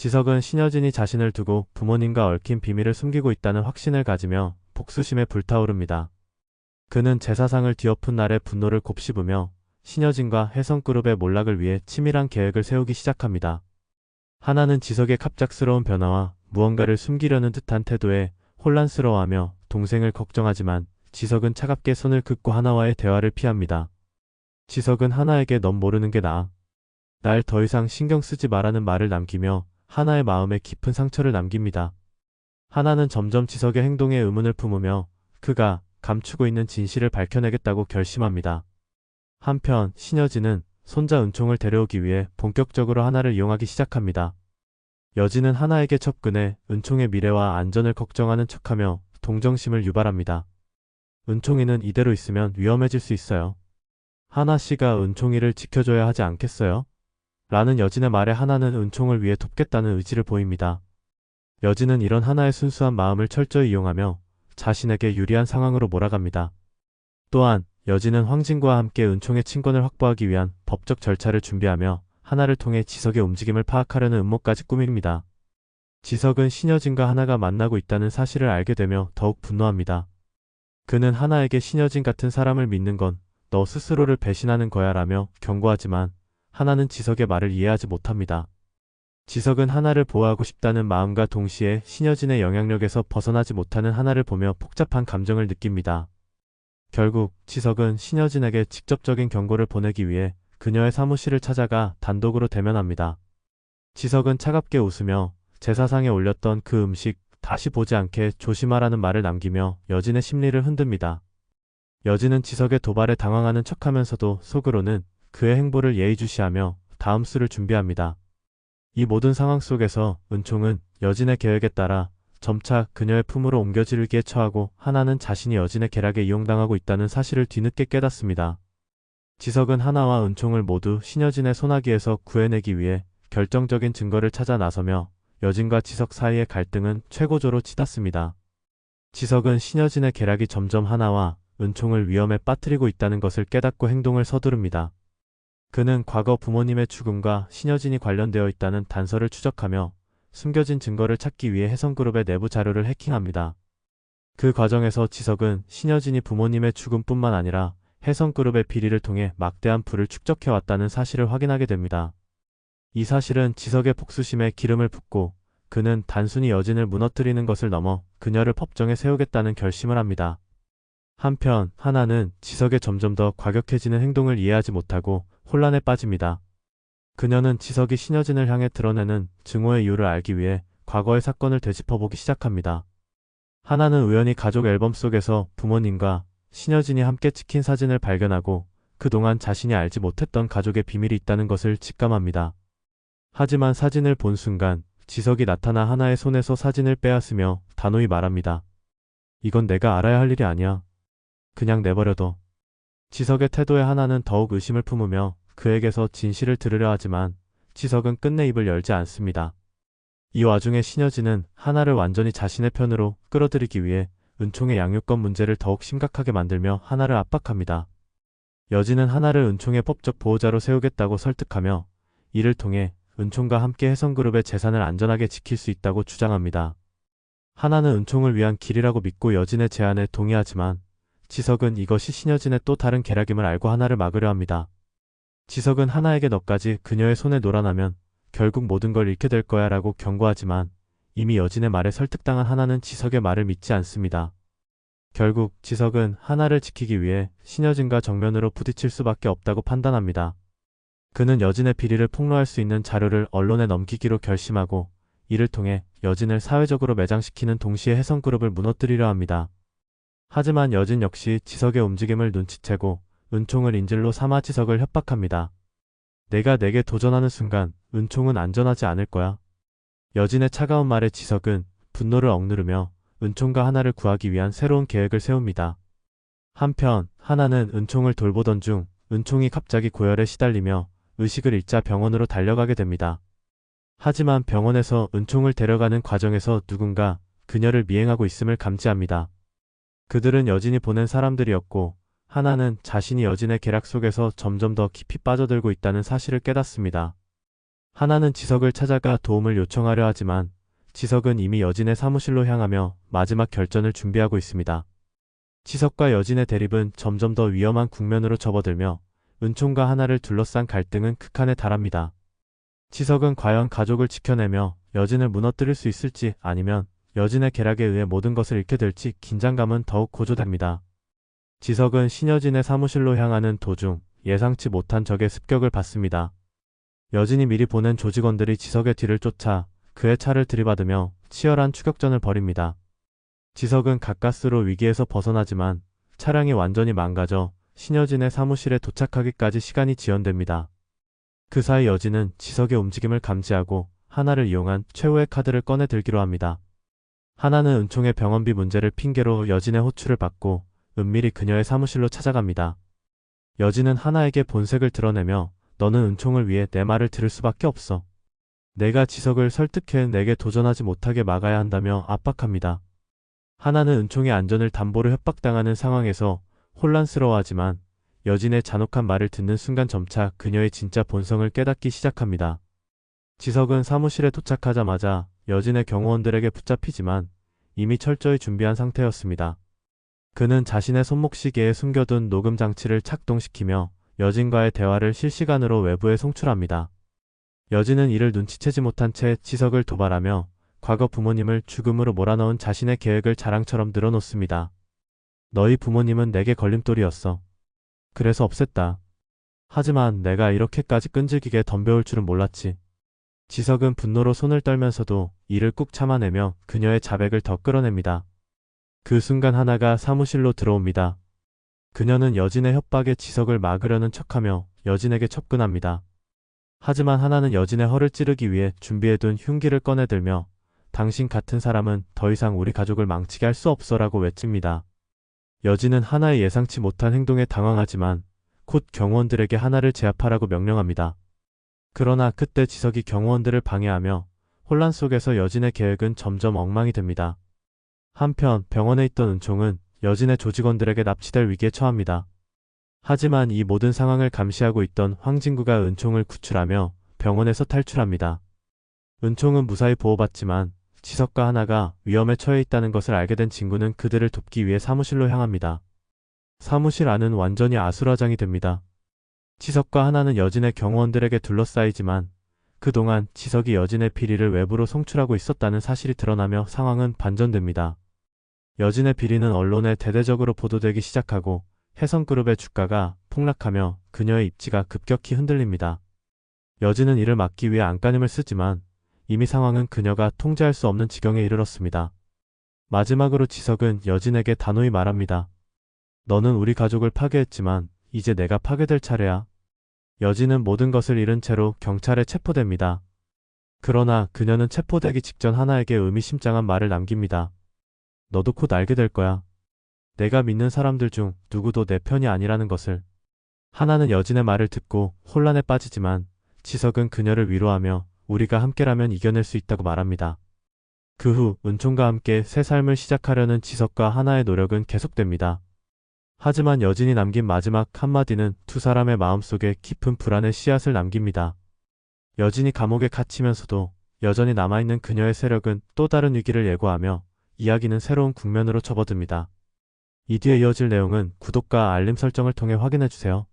지석은 신여진이 자신을 두고 부모님과 얽힌 비밀을 숨기고 있다는 확신을 가지며 복수심에 불타오릅니다. 그는 제사상을 뒤엎은 날의 분노를 곱씹으며 신여진과 혜성그룹의 몰락을 위해 치밀한 계획을 세우기 시작합니다. 하나는 지석의 갑작스러운 변화와 무언가를 숨기려는 듯한 태도에 혼란스러워하며 동생을 걱정하지만 지석은 차갑게 손을 긋고 하나와의 대화를 피합니다. 지석은 하나에게 넌 모르는 게 나아. 날 더 이상 신경 쓰지 마라는 말을 남기며 하나의 마음에 깊은 상처를 남깁니다. 하나는 점점 지석의 행동에 의문을 품으며 그가 감추고 있는 진실을 밝혀내겠다고 결심합니다. 한편 신여진은 손자 은총을 데려오기 위해 본격적으로 하나를 이용하기 시작합니다. 여진은 하나에게 접근해 은총의 미래와 안전을 걱정하는 척하며 동정심을 유발합니다. 은총이는 이대로 있으면 위험해질 수 있어요. 하나 씨가 은총이를 지켜줘야 하지 않겠어요? 라는 여진의 말에 하나는 은총을 위해 돕겠다는 의지를 보입니다. 여진은 이런 하나의 순수한 마음을 철저히 이용하며 자신에게 유리한 상황으로 몰아갑니다. 또한 여진은 황진과 함께 은총의 친권을 확보하기 위한 법적 절차를 준비하며 하나를 통해 지석의 움직임을 파악하려는 음모까지 꾸밉니다. 지석은 신여진과 하나가 만나고 있다는 사실을 알게 되며 더욱 분노합니다. 그는 하나에게 신여진 같은 사람을 믿는 건 너 스스로를 배신하는 거야 라며 경고하지만 하나는 지석의 말을 이해하지 못합니다. 지석은 하나를 보호하고 싶다는 마음과 동시에 신여진의 영향력에서 벗어나지 못하는 하나를 보며 복잡한 감정을 느낍니다. 결국 지석은 신여진에게 직접적인 경고를 보내기 위해 그녀의 사무실을 찾아가 단독으로 대면합니다. 지석은 차갑게 웃으며 제사상에 올렸던 그 음식 다시 보지 않게 조심하라는 말을 남기며 여진의 심리를 흔듭니다. 여진은 지석의 도발에 당황하는 척하면서도 속으로는 그의 행보를 예의주시하며 다음 수를 준비합니다. 이 모든 상황 속에서 은총은 여진의 계획에 따라 점차 그녀의 품으로 옮겨지르기에 처하고 하나는 자신이 여진의 계략에 이용당하고 있다는 사실을 뒤늦게 깨닫습니다. 지석은 하나와 은총을 모두 신여진의 소나기에서 구해내기 위해 결정적인 증거를 찾아 나서며 여진과 지석 사이의 갈등은 최고조로 치닫습니다. 지석은 신여진의 계략이 점점 하나와 은총을 위험에 빠뜨리고 있다는 것을 깨닫고 행동을 서두릅니다. 그는 과거 부모님의 죽음과 신여진이 관련되어 있다는 단서를 추적하며 숨겨진 증거를 찾기 위해 혜성그룹의 내부 자료를 해킹합니다. 그 과정에서 지석은 신여진이 부모님의 죽음뿐만 아니라 혜성그룹의 비리를 통해 막대한 부를 축적해왔다는 사실을 확인하게 됩니다. 이 사실은 지석의 복수심에 기름을 붓고 그는 단순히 여진을 무너뜨리는 것을 넘어 그녀를 법정에 세우겠다는 결심을 합니다. 한편 하나는 지석의 점점 더 과격해지는 행동을 이해하지 못하고 혼란에 빠집니다. 그녀는 지석이 신여진을 향해 드러내는 증오의 이유를 알기 위해 과거의 사건을 되짚어보기 시작합니다. 하나는 우연히 가족 앨범 속에서 부모님과 신여진이 함께 찍힌 사진을 발견하고 그동안 자신이 알지 못했던 가족의 비밀이 있다는 것을 직감합니다. 하지만 사진을 본 순간 지석이 나타나 하나의 손에서 사진을 빼앗으며 단호히 말합니다. 이건 내가 알아야 할 일이 아니야. 그냥 내버려둬. 지석의 태도에 하나는 더욱 의심을 품으며 그에게서 진실을 들으려 하지만 지석은 끝내 입을 열지 않습니다. 이 와중에 신여진은 하나를 완전히 자신의 편으로 끌어들이기 위해 은총의 양육권 문제를 더욱 심각하게 만들며 하나를 압박합니다. 여진은 하나를 은총의 법적 보호자로 세우겠다고 설득하며 이를 통해 은총과 함께 혜성그룹의 재산을 안전하게 지킬 수 있다고 주장합니다. 하나는 은총을 위한 길이라고 믿고 여진의 제안에 동의하지만 지석은 이것이 신여진의 또 다른 계략임을 알고 하나를 막으려 합니다. 지석은 하나에게 너까지 그녀의 손에 놀아나면 결국 모든 걸 잃게 될 거야 라고 경고하지만 이미 여진의 말에 설득당한 하나는 지석의 말을 믿지 않습니다. 결국 지석은 하나를 지키기 위해 신여진과 정면으로 부딪힐 수밖에 없다고 판단합니다. 그는 여진의 비리를 폭로할 수 있는 자료를 언론에 넘기기로 결심하고 이를 통해 여진을 사회적으로 매장시키는 동시에 혜성그룹을 무너뜨리려 합니다. 하지만 여진 역시 지석의 움직임을 눈치채고 은총을 인질로 삼아 지석을 협박합니다. 내가 내게 도전하는 순간 은총은 안전하지 않을 거야. 여진의 차가운 말에 지석은 분노를 억누르며 은총과 하나를 구하기 위한 새로운 계획을 세웁니다. 한편 하나는 은총을 돌보던 중 은총이 갑자기 고열에 시달리며 의식을 잃자 병원으로 달려가게 됩니다. 하지만 병원에서 은총을 데려가는 과정에서 누군가 그녀를 미행하고 있음을 감지합니다. 그들은 여진이 보낸 사람들이었고 하나는 자신이 여진의 계략 속에서 점점 더 깊이 빠져들고 있다는 사실을 깨닫습니다. 하나는 지석을 찾아가 도움을 요청하려 하지만 지석은 이미 여진의 사무실로 향하며 마지막 결전을 준비하고 있습니다. 지석과 여진의 대립은 점점 더 위험한 국면으로 접어들며 은총과 하나를 둘러싼 갈등은 극한에 달합니다. 지석은 과연 가족을 지켜내며 여진을 무너뜨릴 수 있을지 아니면 여진의 계략에 의해 모든 것을 잃게 될지 긴장감은 더욱 고조됩니다. 지석은 신여진의 사무실로 향하는 도중 예상치 못한 적의 습격을 받습니다. 여진이 미리 보낸 조직원들이 지석의 뒤를 쫓아 그의 차를 들이받으며 치열한 추격전을 벌입니다. 지석은 가까스로 위기에서 벗어나지만 차량이 완전히 망가져 신여진의 사무실에 도착하기까지 시간이 지연됩니다. 그 사이 여진은 지석의 움직임을 감지하고 하나를 이용한 최후의 카드를 꺼내 들기로 합니다. 하나는 은총의 병원비 문제를 핑계로 여진의 호출을 받고 은밀히 그녀의 사무실로 찾아갑니다. 여진은 하나에게 본색을 드러내며 너는 은총을 위해 내 말을 들을 수밖에 없어. 내가 지석을 설득해 내게 도전하지 못하게 막아야 한다며 압박합니다. 하나는 은총의 안전을 담보로 협박당하는 상황에서 혼란스러워하지만 여진의 잔혹한 말을 듣는 순간 점차 그녀의 진짜 본성을 깨닫기 시작합니다. 지석은 사무실에 도착하자마자 여진의 경호원들에게 붙잡히지만 이미 철저히 준비한 상태였습니다. 그는 자신의 손목시계에 숨겨둔 녹음 장치를 착동시키며 여진과의 대화를 실시간으로 외부에 송출합니다. 여진은 이를 눈치채지 못한 채 지석을 도발하며 과거 부모님을 죽음으로 몰아넣은 자신의 계획을 자랑처럼 늘어놓습니다. 너희 부모님은 내게 걸림돌이었어. 그래서 없앴다. 하지만 내가 이렇게까지 끈질기게 덤벼올 줄은 몰랐지. 지석은 분노로 손을 떨면서도 이를 꾹 참아내며 그녀의 자백을 더 끌어냅니다. 그 순간 하나가 사무실로 들어옵니다. 그녀는 여진의 협박에 지석을 막으려는 척하며 여진에게 접근합니다. 하지만 하나는 여진의 허를 찌르기 위해 준비해둔 흉기를 꺼내들며 당신 같은 사람은 더 이상 우리 가족을 망치게 할 수 없어라고 외칩니다. 여진은 하나의 예상치 못한 행동에 당황하지만 곧 경호원들에게 하나를 제압하라고 명령합니다. 그러나 그때 지석이 경호원들을 방해하며 혼란 속에서 여진의 계획은 점점 엉망이 됩니다. 한편 병원에 있던 은총은 여진의 조직원들에게 납치될 위기에 처합니다. 하지만 이 모든 상황을 감시하고 있던 황진구가 은총을 구출하며 병원에서 탈출합니다. 은총은 무사히 보호받지만 지석과 하나가 위험에 처해 있다는 것을 알게 된 진구는 그들을 돕기 위해 사무실로 향합니다. 사무실 안은 완전히 아수라장이 됩니다. 지석과 하나는 여진의 경호원들에게 둘러싸이지만 그동안 지석이 여진의 비리를 외부로 송출하고 있었다는 사실이 드러나며 상황은 반전됩니다. 여진의 비리는 언론에 대대적으로 보도되기 시작하고 혜성그룹의 주가가 폭락하며 그녀의 입지가 급격히 흔들립니다. 여진은 이를 막기 위해 안간힘을 쓰지만 이미 상황은 그녀가 통제할 수 없는 지경에 이르렀습니다. 마지막으로 지석은 여진에게 단호히 말합니다. 너는 우리 가족을 파괴했지만 이제 내가 파괴될 차례야. 여진은 모든 것을 잃은 채로 경찰에 체포됩니다. 그러나 그녀는 체포되기 직전 하나에게 의미심장한 말을 남깁니다. 너도 곧 알게 될 거야. 내가 믿는 사람들 중 누구도 내 편이 아니라는 것을. 하나는 여진의 말을 듣고 혼란에 빠지지만 지석은 그녀를 위로하며 우리가 함께라면 이겨낼 수 있다고 말합니다. 그 후 은총과 함께 새 삶을 시작하려는 지석과 하나의 노력은 계속됩니다. 하지만 여진이 남긴 마지막 한마디는 두 사람의 마음속에 깊은 불안의 씨앗을 남깁니다. 여진이 감옥에 갇히면서도 여전히 남아있는 그녀의 세력은 또 다른 위기를 예고하며 이야기는 새로운 국면으로 접어듭니다. 이 뒤에 이어질 내용은 구독과 알림 설정을 통해 확인해주세요.